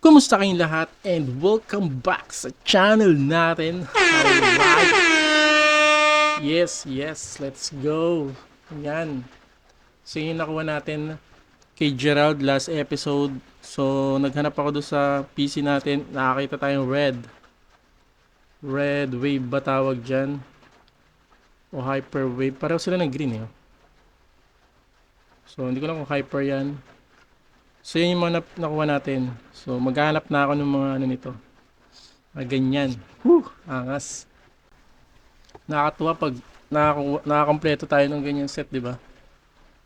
Kumusta kayong lahat and welcome back sa channel natin. Alright. Yes, let's go. Yan. So yung nakuha natin kay Gerald last episode. So naghanap ako doon sa PC natin. Nakakita tayong red. Red wave ba tawag dyan? O hyper wave. Pareho sila ng green eh. So hindi ko lang kung hyper yan. So yun yung mga nakuha natin. So maghanap na ako ng mga ano nito. Ganyan. Angas. Nakakatuwa pag nakakompleto tayo ng ganyan set, di ba?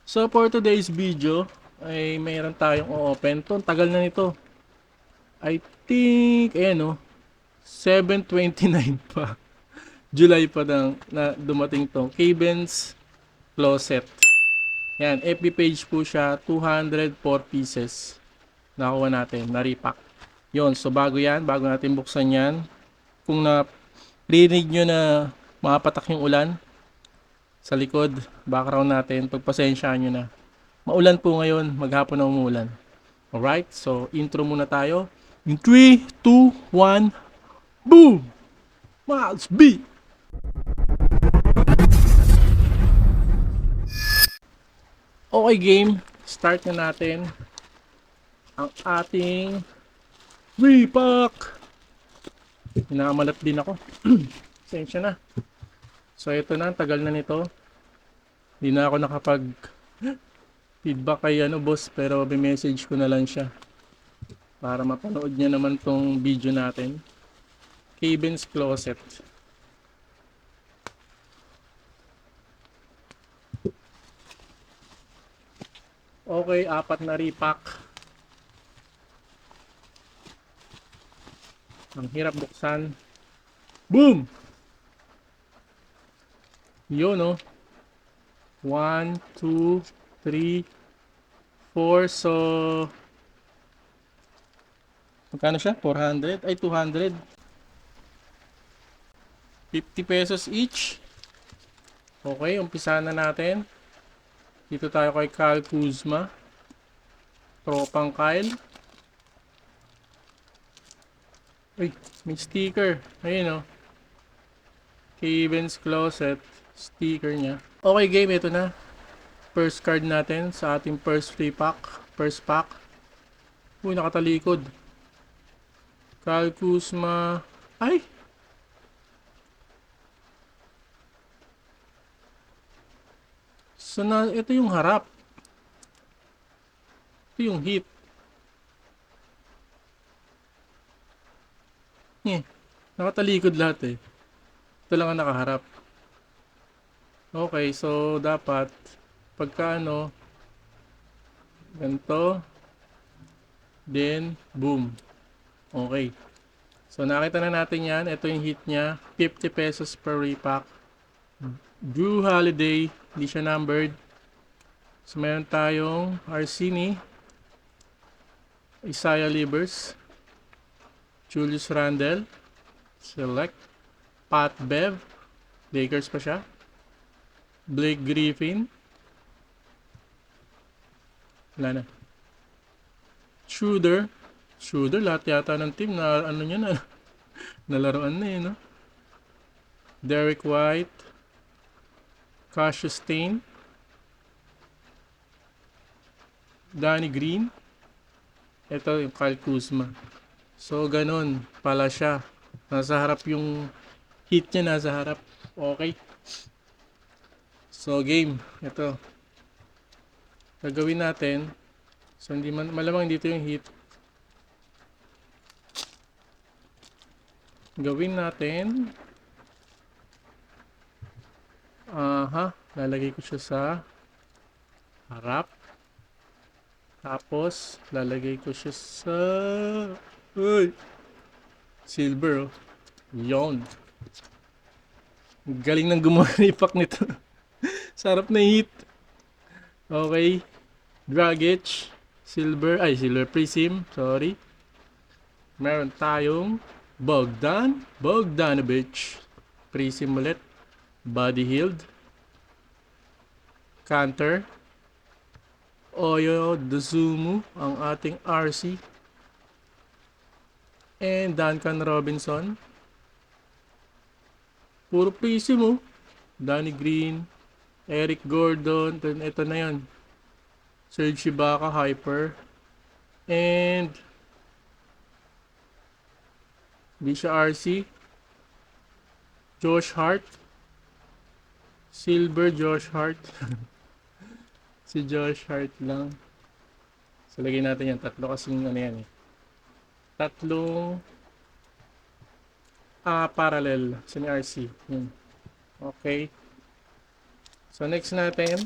So for today's video ay mayroon tayong o-open. To tagal na nito. I think ayan oh, 7:29 pa. July pa na dumating to. Caben's Closet. Yan, FB page po siya, 204 pieces. Nakuha natin, na-repack. Yon, so bago yan, bago natin buksan yan. Kung rinig nyo na mapatak yung ulan sa likod, background natin, pagpasensyaan nyo na. Maulan po ngayon, maghapon na umuulan. Alright, so intro muna tayo. In 3, 2, 1, boom! Miles B! Okay game, start na natin ang ating repack. Hinamalat din ako. Sensya na. So ito na, tagal na nito. Hindi na ako nakapag feedback kay boss, pero message ko na lang siya para mapanood niya naman tong video natin. Caben's Closet. Okay, 4 na repack. Ang hirap buksan. Boom! Yun oh. 1, 2, 3, 4. So magkano siya? 400? Ay, 200. 50 pesos each. Okay, umpisa na natin. Dito tayo kay Kyle Kuzma. Tropang Kyle. Uy, may sticker. Ayun oh. Caben's Closet. Sticker niya. Okay game, ito na. First card natin sa ating first free pack. First pack. Uy, nakatalikod. Kyle Kuzma. Ay! So na, ito yung harap. Ito yung hit. Nakatalikod lahat eh. Ito lang ang nakaharap. Okay, so dapat pagka ganito, then boom. Okay. So nakita na natin yan. Ito yung hit niya. 50 pesos per repack. Drew Holiday. Hindi siya numbered. So meron tayong Arsini, Isaiah Livers, Julius Randle, Select, Pat Bev, Lakers pa siya, Blake Griffin, wala na, Schroeder, lahat yata ng team na ano niya na nalaroan na no? Derek White, Cassius Stain, Danny Green, ito yung Kyle Kuzma. So ganun pala siya. Nasa harap yung hit niya, nasa harap. Okay. So game, ito. Gagawin natin. So hindi malamang dito yung hit. Gawin natin. Lalagay ko siya sa harap. Tapos lalagay ko siya sa silver oh. Yon. Galing ng gumawa ng ipak nito. Sarap na hit. Okay. Dragic. Silver Prism. Sorry. Meron tayong Bogdanovic. Prism ulit. Body Healed. Canter. Oyo Dosunmu. Ang ating RC. And Duncan Robinson. Puro PC mo. Danny Green, Eric Gordon, then ito na yan. Serge Ibaka, Hyper. And di siya RC. Josh Hart. Silver Josh Hart. Si Josh Hart lang. So lagyan natin yan. Tatlo kasing ano yan eh. Tatlong parallel sa ni RC. Yun. Okay. So next natin.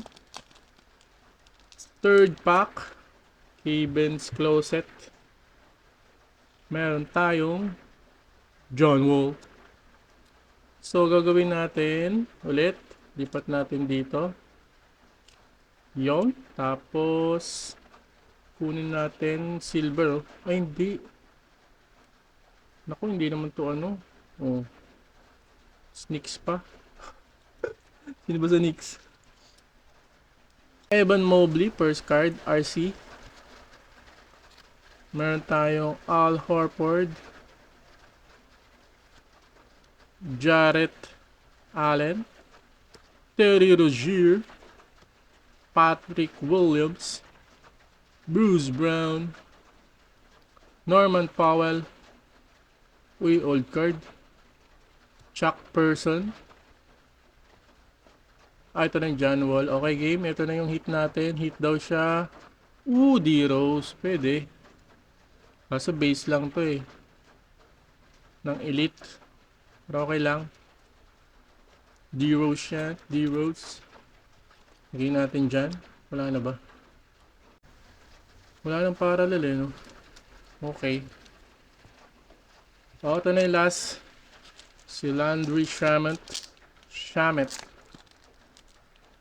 Third pack. Kevin's Closet. Meron tayong John Wall. So gagawin natin ulit. Lipat natin dito. Yon. Tapos kunin natin silver. Ay hindi. Naku, hindi naman to ano. Oh. Sneaks pa. Sino ba sa Knicks? Evan Mobley, first card, RC. Meron tayong Al Horford. Jarrett Allen. Terry Rozier. Patrick Williams. Bruce Brown. Norman Powell. Uy, old card. Chuck Person. Ito na yung John Wall. Okay, game. Ito na yung hit natin. Hit daw siya. D-Rose. Pwede. Kaso base lang to eh. Ng elite. Pero okay lang. D-Rose siya. D-Rose. Lagyan natin dyan. Wala na ba? Wala nang parallel eh, no? Okay. Ito na yung last. Si Landry Shamet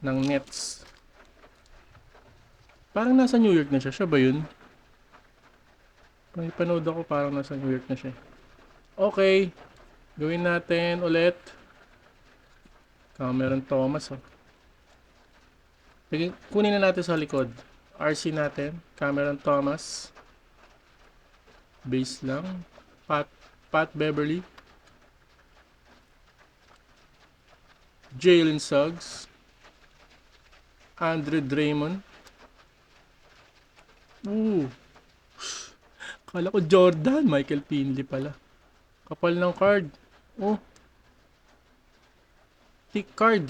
ng Nets. Parang nasa New York na siya. Siya ba yun? Panood ako parang nasa New York na siya. Okay. Gawin natin ulit. Cameron Thomas. Oh. Kunin na natin sa likod. RC natin. Cameron Thomas. Base lang. Pat Beverly. Jalen Suggs. Andre Drummond. Kala ko Jordan. Michael Finley pala. Kapal ng card. Oh. Thick card.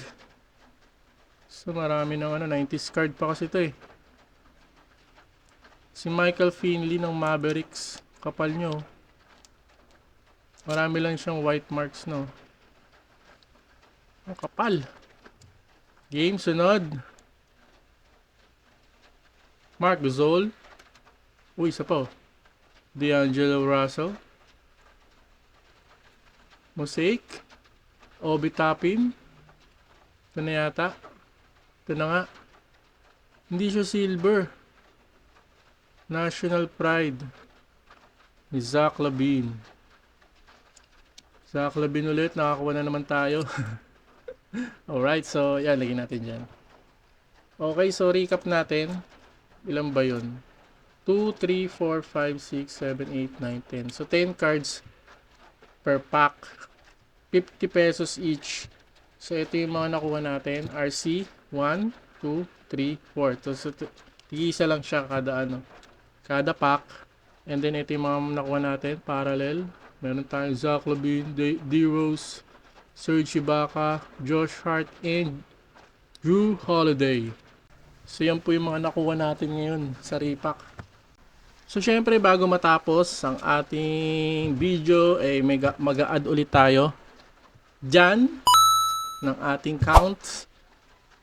So marami ng 90s card pa kasi ito eh. Si Michael Finley ng Mavericks. Kapal nyo. Marami lang siyang white marks no. Ang kapal. Game sunod. Marc Gasol. Uy, isa pa oh. D'Angelo Russell. Mosaic. Obi Toppin. Ito na yata. Ito na nga. Hindi siya silver. National Pride. Ni Zach LaVine. Zach LaVine ulit. Nakakuha na naman tayo. Alright, so yan. Lagyan natin dyan. Okay, so recap natin. Ilan ba yun? 2, 3, 4, 5, 6, 7, 8, 9, 10. So 10 cards per pack. 50 pesos each. So ito yung mga nakuha natin. RC 1, 2, 3, 4. So tig-isa lang siya kada ano. Kada pack. And then ito yung mga nakuha natin. Parallel. Meron tayong Zach LaVine, D-Rose, Serge Ibaka, Josh Hart, and Drew Holiday. So yan po yung mga nakuha natin ngayon sa repack. So syempre bago matapos ang ating video ay mag-a-add ulit tayo dyan ng ating counts.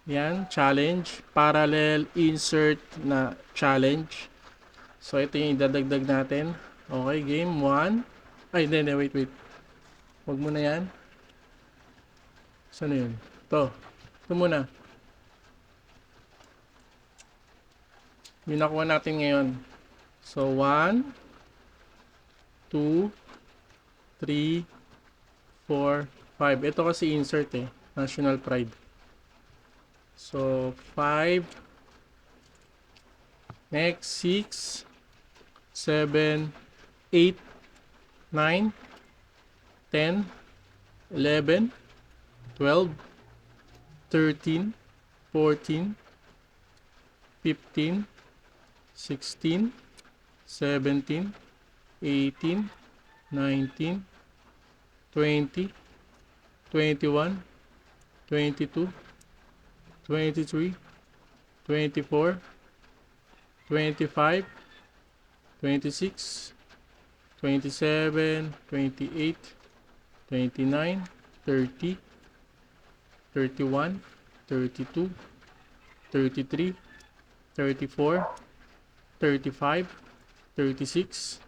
Yan, challenge, parallel, insert na challenge. So ito yung idadagdag natin. Okay, game 1. Ay, hindi, wait. Huwag mo na yan. Saan yun? Ito muna. Yung nakuha natin ngayon. So 1, 2, 3, 4, 5. Ito kasi insert eh. National Pride. So 5. Next 6, 7, 8, 9, 10, 11, 12, 13, 14, 15, 16, 17, 18, 19, 20, 21, 22, 23, 24, 25, 26, 27, 28, 29, 30, 31, 32, 33, 34, 35, 36,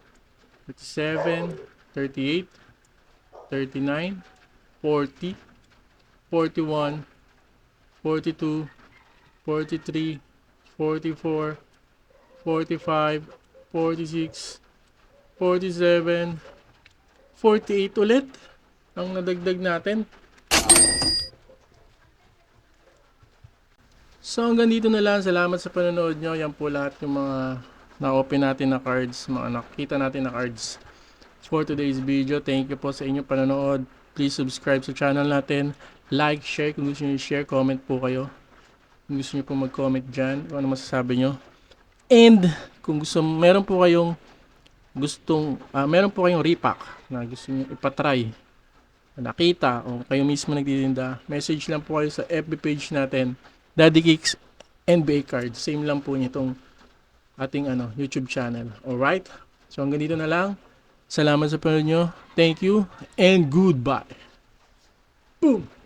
37, 38, 39, 40, 41, 42, 43, 44, 45, 46, 47, 48 ulit ang nadagdag natin. So hanggang dito na lang. Salamat sa panonood nyo. Yan po lahat yung mga na-open natin na cards, mga nakita natin na cards for today's video. Thank you po sa inyong panonood. Please subscribe sa channel natin. Like, share kung gusto nyo share. Comment po kayo kung gusto nyo po mag-comment dyan kung ano masasabi nyo. And kung gusto, meron po kayong repack na gusto nyo ipatry, nakita o kayo mismo nagtitinda, message lang po kayo sa FB page natin, Daddy Kicks NBA Cards. Same lang po nitong ating YouTube channel. Alright? So hanggang dito na lang. Salamat sa panonood nyo. Thank you and goodbye. Boom!